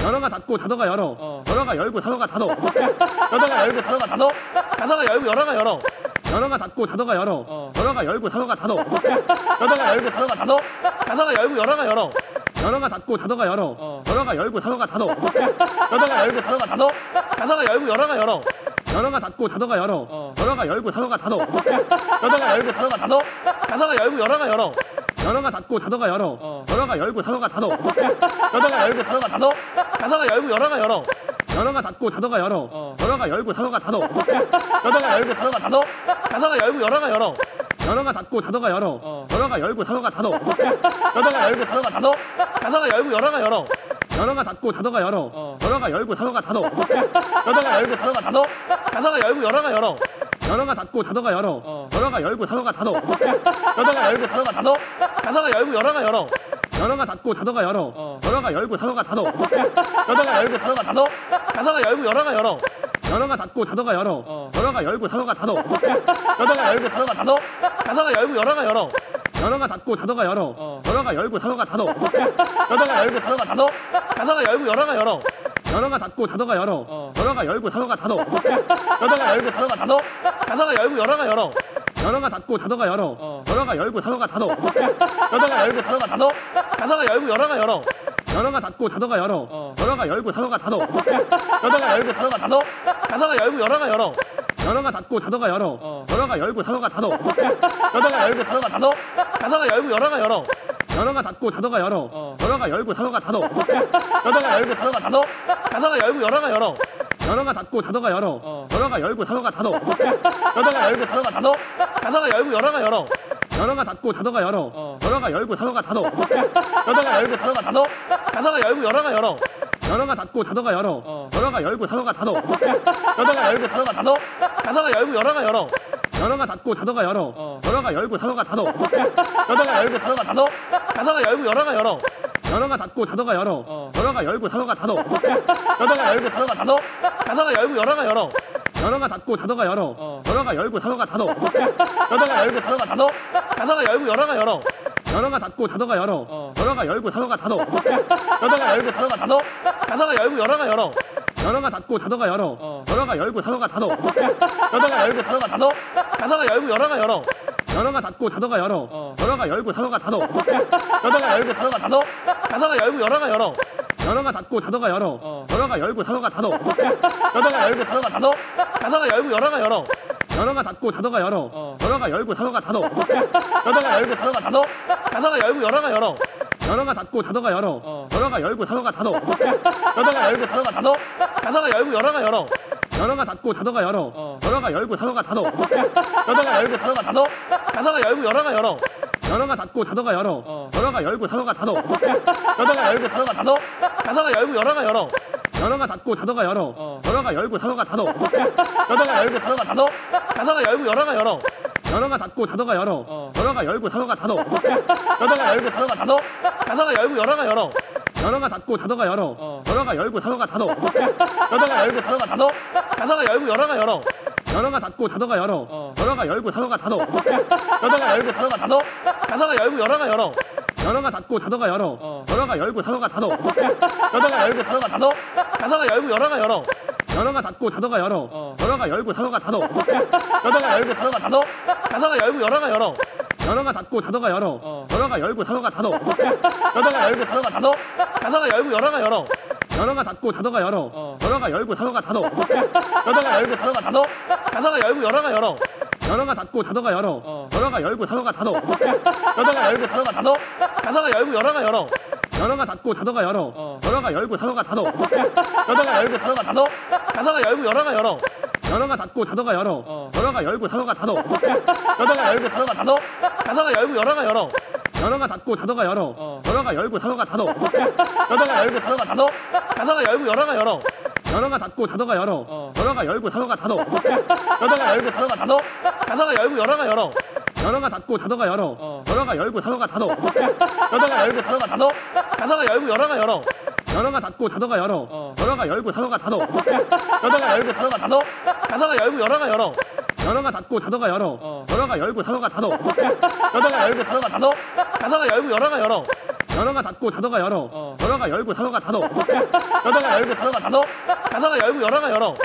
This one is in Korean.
열어가 닫고 닫아가 열어. 열어가 열고 닫아가 닫어. 닫아가 열고 닫아가 닫어. 닫아가 열고 열어가 열어. 열어가 닫고 닫아가 열어. 열어가 열고 닫아가 닫어. 닫아가 열고 닫아가 닫어. 닫아가 열고 열어가 열어. 열어가 닫고 닫아가 열어. 열어가 열고 닫아가 닫어. 닫아가 열고 닫아가 닫어. 닫아가 열고 열어가 열어. 열어가 닫고 닫아가 열어. 열어가 열고 닫아가 닫어. 닫아가 열고 닫아가 닫어. 닫아가 열고 열어가 열어. 열어가 닫고 닫아가 열어. 열어가 열고 닫아가 닫어. 닫아가 열고 닫아가 닫어. 닫아가 열고 열어가 열어. 열어가 닫고 닫아가 열어. 열어가 열고 닫아가 닫어. 닫아가 열고 닫아가 닫어. 닫아가 열고 열어가 열어. 열어가 닫고 닫아가 열어. 열어가 열고 닫아가 닫어. 닫아가 열고 닫아가 닫어. 닫아가 열고 열어가 열어. 열어가 닫고 닫아가 열어. 열어가 열고 닫아가 닫어. 닫아가 열고 닫아가 닫어. 닫아가 열고 열어가 열어. 열어가 닫고 닫아가 열어. 열어가 열고 닫아가 닫어. 닫아가 열고 닫아가 닫어. 닫아가 열고 열어가 열어. 열어가 닫고 닫아가 열어. 열어가 열고 닫아가 닫어. 닫아가 열고 닫아가 닫어. 닫아가 열고 열어가 열어. 열어가 닫고 닫아가 열어. 열어가 열고 닫아가 닫어. 닫아가 열고 닫아가 닫어. 닫아가 열고 열어가 열어. 열어가 닫고 닫아가 열어. 열어가 열고 닫아가 닫어. 닫아가 열고 닫아가 닫어. 닫아가 열고 열어가 열어. 열어가 닫고 닫아가 열어. 열어가 열고 닫아가 닫어. 닫아가 열고 닫아가 닫어. 닫아가 열고 열어가 열어. 열어가 닫고 닫아가 열어. 열어가 열고 닫아가 닫어. 닫아가 열고 닫아가 닫어. 닫아가 열고 열어가 열어. 열어가 닫고 닫아가 열어. 열어가 열고 닫아가 닫어. 닫아가 열고 닫아가 닫어. 닫아가 열고 열어가 열어. 열어가 닫고 닫아가 열어. 열어가 열고 닫아가 닫어. 닫아가 열고 닫아가 닫어. 닫아가 열고 열어가 열어. 열어가 닫고 닫아가 열어. 열어가 열고 닫아가 닫어. 닫아가 열고 닫아가 닫어. 닫아가 열고 열어가 열어. 열어가 닫고 닫아가 열어. 열어가 열고 닫아가 닫어. 닫아가 열고 닫아가 닫어. 닫아가 열고 열어가 열어. 열어가 닫고 닫아가 열어. 열어가 열고 닫아가 닫어. 닫아가 열고 닫아가 닫어. 닫아가 열고 열어가 열어. 열어가 닫고 닫아가 열어. 열어가 열고 닫아가 닫어. 닫아가 열고 닫아가 닫어. 닫아가 열고 열어가 열어. 열어가 닫고 닫아가 열어. 열어가 열고 닫아가 닫어. 닫아가 열고 닫아가 닫어. 닫아가 열고 열어가 열어. 열어가 닫고 닫아가 열어. 열어가 열고 닫아가 닫어. 닫아가 열고 닫아가 닫어. 닫아가 열고 열어가 열어. 열어가 닫고 닫아가 열어. 열어가 열고 닫아가 닫어. 닫아가 열고 닫아가 닫어. 닫아가 열고 열어가 열어. 열어가 닫고 닫아가 열어. 열어가 열고 닫아가 닫어. 닫아가 열고 닫아가 닫어. 닫아가 열고 열어가 열어. 열어가 닫고 닫아가 열어. 열어가 열고 닫아가 닫어. 닫아가 열고 닫아가 닫어. 닫아가 열고 열어가 열어. 열어가 닫고 닫아가 열어. 열어가 열고 닫아가 닫어. 닫아가 열고 닫아가 닫어. 닫아가 열고 열어가 열어. 열어가 닫고 닫아가 열어. 열어가 열고 닫아가 닫어. 닫아가 열고 닫아가 닫어. 닫아가 열고 열어가 열어. 열어가 닫고 닫아가 열어. 열어가 열고 닫아가 닫어. 닫아가 열고 닫아가 닫어. 닫아가 열고 열어가 열어. 열어가 닫고 닫아가 열어. 열어가 열고 닫아가 닫어. 닫아가 열고 닫아가 닫어. 닫아가 열고 열어가 열어. 열어가 닫고 닫아가 열어. 열어가 열고 닫아가 닫어. 닫아가 열고 닫아가 닫어. 닫아가 열고 열어가 열어. 열어가 닫고 닫아가 열어. 열어가 열고 닫아가 닫어. 닫아가 열고 닫아가 닫어. 닫아가 열고 열어가 열어. 열어가 닫고 닫아가 열어. 열어가 열고 닫아가 닫어. 닫아가 열고 닫아가 닫어. 닫아가 열고 열어가 열어. 열어가 닫고 닫아가 열어. 열어가 열고 닫아가 닫어. 닫아가 열고 닫아가 닫어. 닫아가 열고 열어가 열어. 열어가 닫고 닫아가 열어. 열어가 열고 닫아가 닫어. 닫아가 열고 닫아가 닫어. 닫아가 열고 열어가 열어. 열어가 닫고 닫아가 열어. 열어가 열고 닫아가 닫어. 닫아가 열고 닫아가 닫어. 닫아가 열고 열어가 열어. 열어가 닫고 닫아가 열어. 열어가 열고 닫아가 닫어. 닫아가 열고 닫아가 닫어. 닫아가 열고 열어가 열어. 열어가 닫고 닫아가 열어. 열어가 열고 닫아가 닫어. 닫아가 열고 닫아가 닫어. 닫아가 열고 열어가 열어. 열어가 닫고 닫아가 열어. 열어가 열고 닫아가 닫어. 닫아가 열고 닫아가 닫어. 닫아가 열고 열어가 열어. 열어가 닫고 닫아가 열어. 열어가 열고 닫아가 닫어. 닫아가 열고 닫아가 닫어. 닫아가 열고 열어가 열어. 열어가 닫고 닫아가 열어. 열어가 열고 닫아가 닫어. 닫아가 열고 닫아가 닫어. 닫아가 열고 열어가 열어. 열어가 닫고 닫아가 열어. 열어가 열고 닫아가 닫어. 닫아가 열고 닫아가 닫어. 닫아가 열고 열어가 열어. 열어가 닫고 닫아가 열어. 열어가 열고 닫아가 닫어. 닫아가 열고 닫아가 닫어. 닫아가 열고 열어가 열어. 열어가 닫고 닫아가 열어. 열어가 열고 닫아가 닫어. 닫아가 열고 닫아가 닫어. 닫아가 열고 열어가 열어. 열어가 닫고 닫아가 열어. 열어가 열고 닫아가 닫어. 닫아가 열고 닫아가 닫어. 닫아가 열고 열어가 열어. 열어가 닫고 닫아가 열어. 열어가 열고 닫아가 닫어. 닫아가 열고 닫아가 닫어. 닫아가 열고 열어가 열어. 열어가 닫고 닫아가 열어. 열어가 열고 닫아가 닫어. 닫아가 열고 닫아가 닫어. 닫아가 열고 열어가 열어. 열어가 닫고 닫아가 열어. 열어가 열고 닫아가 닫어. 닫아가 열고 닫아가 닫어. 닫아가 열고 열어가 열어. 열어가 닫고 닫아가 열어 열어가 열고 닫아가 닫어 열어가 열고 닫아가 닫어 닫아가 열고 열어가 열어